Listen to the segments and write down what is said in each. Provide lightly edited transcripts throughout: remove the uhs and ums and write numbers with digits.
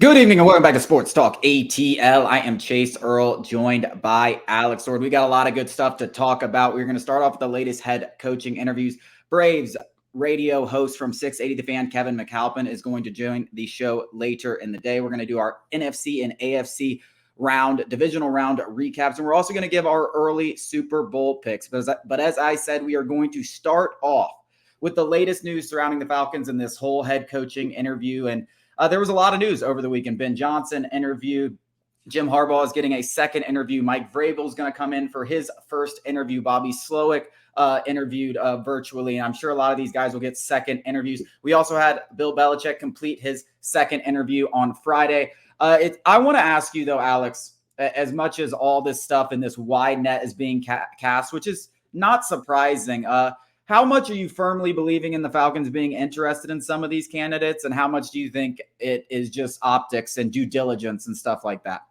Good evening and welcome back to Sports Talk ATL. I am Chase Earl, joined by Alex Sword. We got a lot of good stuff to talk about. We're going to start off with the latest head coaching interviews. Braves radio host from 680 The Fan, Kevin McAlpin, is going to join the show later in the day. We're going to do our NFC and AFC divisional round recaps, and we're also going to give our early Super Bowl picks. But as I said, we are going to start off with the latest news surrounding the Falcons and this whole head coaching interview. And there was a lot of news over the weekend. Ben Johnson interviewed. Jim Harbaugh is getting a second interview. Mike Vrabel is going to come in for his first interview. Bobby Slowick interviewed virtually. And I'm sure a lot of these guys will get second interviews. We also had Bill Belichick complete his second interview on Friday. I want to ask you, though, Alex, as much as all this stuff and this wide net is being cast, which is not surprising, how much are you firmly believing in the Falcons being interested in some of these candidates, and how much do you think it is just optics and due diligence and stuff like that?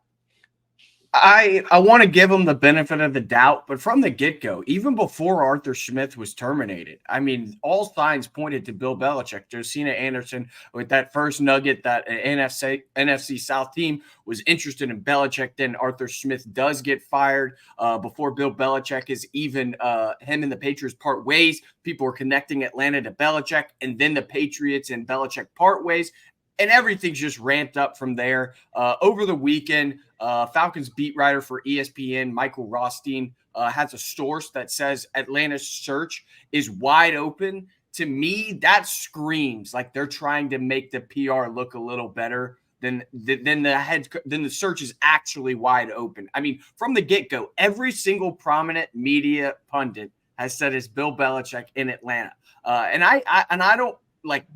I want to give him the benefit of the doubt, but from the get-go, even before Arthur Smith was terminated, I mean, all signs pointed to Bill Belichick. Josina Anderson, with that first nugget that an NFC South team was interested in Belichick. Then Arthur Smith does get fired before Bill Belichick is even him and the Patriots part ways. People were connecting Atlanta to Belichick, and then the Patriots and Belichick part ways. And everything's just ramped up from there. Over the weekend, Falcons beat writer for ESPN, Michael Rothstein, has a source that says Atlanta's search is wide open. To me, that screams like they're trying to make the PR look a little better than the search is actually wide open. I mean, from the get-go, every single prominent media pundit has said it's Bill Belichick in Atlanta. And I don't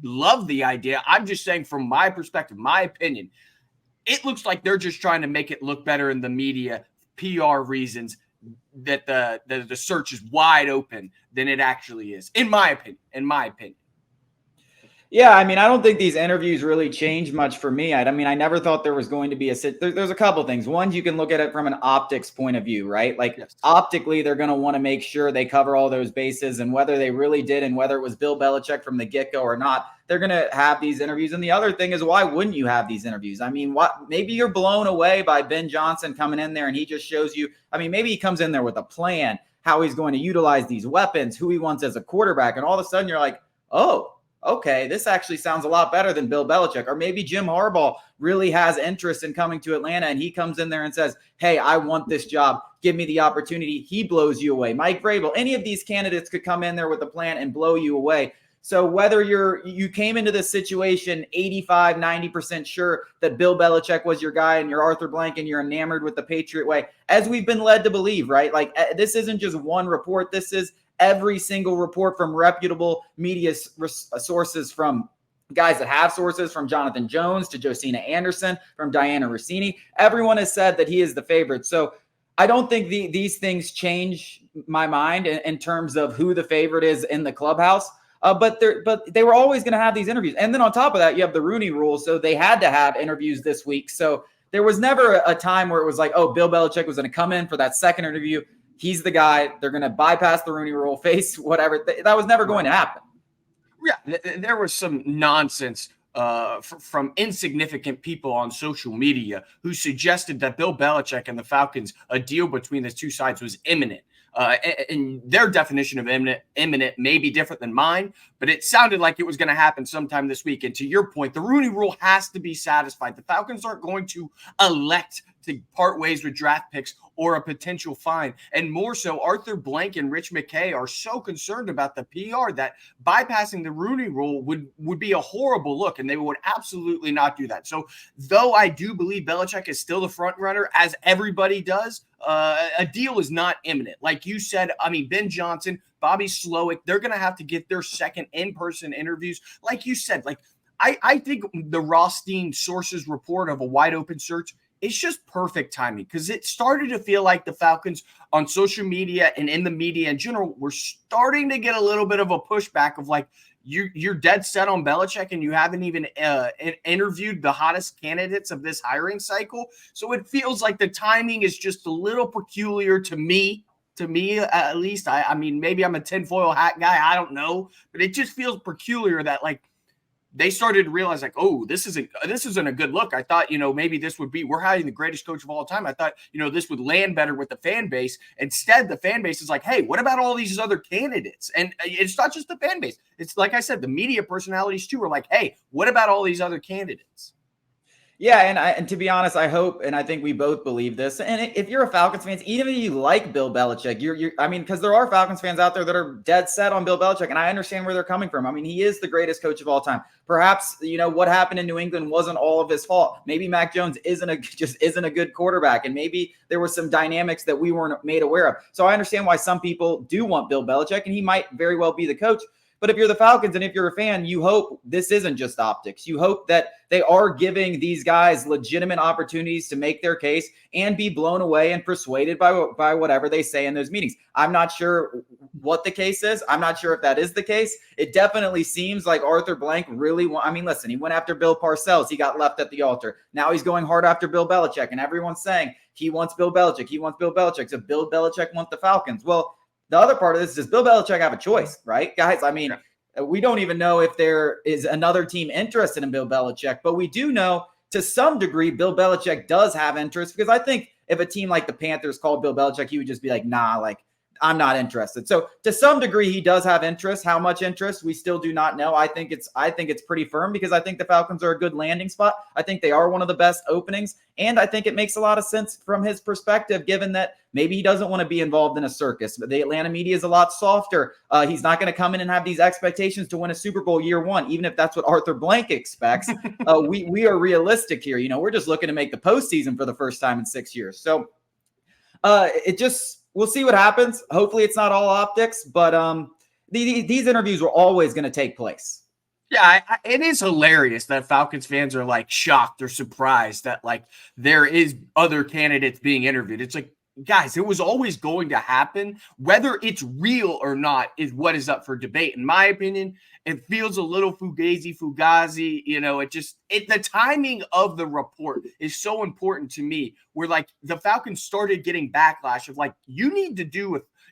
love the idea. I'm just saying, from my perspective, my opinion, it looks like they're just trying to make it look better in the media, PR reasons, that the search is wide open than it actually is, in my opinion. Yeah, I mean, I don't think these interviews really change much for me. I mean, I never thought there was going to be there's a couple things. One, you can look at it from an optics point of view, right? Like, yes. Optically, they're going to want to make sure they cover all those bases, and whether they really did and whether it was Bill Belichick from the get-go or not, they're going to have these interviews. And the other thing is, why wouldn't you have these interviews? I mean, maybe you're blown away by Ben Johnson coming in there and he just shows you, I mean, maybe he comes in there with a plan, how he's going to utilize these weapons, who he wants as a quarterback, and all of a sudden you're like, oh, okay, this actually sounds a lot better than Bill Belichick. Or maybe Jim Harbaugh really has interest in coming to Atlanta and he comes in there and says, hey, I want this job. Give me the opportunity. He blows you away. Mike Vrabel, any of these candidates could come in there with a plan and blow you away. So whether you came into this situation 85, 90% sure that Bill Belichick was your guy and you're Arthur Blank and you're enamored with the Patriot way, as we've been led to believe, right? Like, this isn't just one report. This is every single report from reputable media sources, from guys that have sources, from Jonathan Jones to Josina Anderson, from Diana Rossini. Everyone has said that he is the favorite. So I don't think these things change my mind in terms of who the favorite is in the clubhouse. But they were always going to have these interviews. And then on top of that, you have the Rooney Rule. So they had to have interviews this week. So there was never a time where it was like, oh, Bill Belichick was going to come in for that second interview. He's the guy. They're going to bypass the Rooney Rule, face whatever. That was never going to happen. Yeah, there was some nonsense from insignificant people on social media who suggested that Bill Belichick and the Falcons, a deal between the two sides, was imminent. And their definition of imminent may be different than mine, but it sounded like it was going to happen sometime this week. And to your point, the Rooney Rule has to be satisfied. The Falcons aren't going to elect to part ways with draft picks or a potential fine. And more so, Arthur Blank and Rich McKay are so concerned about the PR that bypassing the Rooney Rule would be a horrible look, and they would absolutely not do that. So though I do believe Belichick is still the front runner, as everybody does, a deal is not imminent. Like you said, I mean, Ben Johnson, Bobby Slowick, they're going to have to get their second in-person interviews. Like you said, I think the Rothstein sources report of a wide open search, it's just perfect timing, because it started to feel like the Falcons on social media and in the media in general were starting to get a little bit of a pushback of like, you're dead set on Belichick and you haven't even interviewed the hottest candidates of this hiring cycle. So it feels like the timing is just a little peculiar to me at least. I mean, maybe I'm a tinfoil hat guy, I don't know, but it just feels peculiar that like they started to realize like, oh, this isn't a good look. I thought, maybe we're hiring the greatest coach of all time. I thought, this would land better with the fan base. Instead, the fan base is like, hey, what about all these other candidates? And it's not just the fan base. It's like I said, the media personalities too are like, hey, what about all these other candidates? Yeah, and to be honest, I hope, and I think we both believe this. And if you're a Falcons fan, even if you like Bill Belichick, because there are Falcons fans out there that are dead set on Bill Belichick, and I understand where they're coming from. I mean, he is the greatest coach of all time. Perhaps what happened in New England wasn't all of his fault. Maybe Mac Jones just isn't a good quarterback, and maybe there were some dynamics that we weren't made aware of. So I understand why some people do want Bill Belichick, and he might very well be the coach. But if you're the Falcons and if you're a fan, you hope this isn't just optics. You hope that they are giving these guys legitimate opportunities to make their case and be blown away and persuaded by whatever they say in those meetings. I'm not sure what the case is. I'm not sure if that is the case. It definitely seems like Arthur Blank really listen, he went after Bill Parcells. He got left at the altar. Now he's going hard after Bill Belichick, and everyone's saying he wants Bill Belichick. He wants Bill Belichick. So Bill Belichick wants the Falcons. Well, the other part of this is, does Bill Belichick have a choice, right? Guys, I mean, we don't even know if there is another team interested in Bill Belichick, but we do know to some degree Bill Belichick does have interest, because I think if a team like the Panthers called Bill Belichick, he would just be like, nah, like, I'm not interested. So to some degree, he does have interest. How much interest, we still do not know. I think it's pretty firm, because I think the Falcons are a good landing spot. I think they are one of the best openings. And I think it makes a lot of sense from his perspective, given that maybe he doesn't want to be involved in a circus. But the Atlanta media is a lot softer. He's not going to come in and have these expectations to win a Super Bowl year one, even if that's what Arthur Blank expects. We are realistic here. We're just looking to make the postseason for the first time in 6 years. So we'll see what happens. Hopefully it's not all optics, but these interviews were always going to take place. Yeah, it is hilarious that Falcons fans are like shocked or surprised that like there is other candidates being interviewed. It's like, guys, it was always going to happen. Whether it's real or not is what is up for debate. In my opinion, it feels a little fugazi. The timing of the report is so important to me, where like the Falcons started getting backlash of like,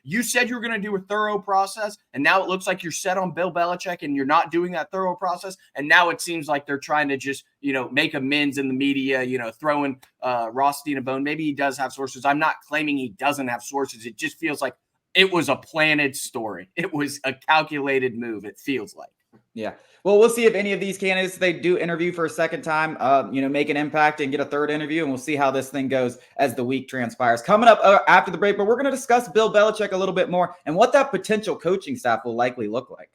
you said you were going to do a thorough process, and now it looks like you're set on Bill Belichick and you're not doing that thorough process. And now it seems like they're trying to just, make amends in the media, throwing Rothstein a bone. Maybe he does have sources. I'm not claiming he doesn't have sources. It just feels like it was a planted story. It was a calculated move, it feels like. Yeah. Well, we'll see if any of these candidates, they do interview for a second time, make an impact and get a third interview. And we'll see how this thing goes as the week transpires. Coming up after the break, but we're going to discuss Bill Belichick a little bit more and what that potential coaching staff will likely look like.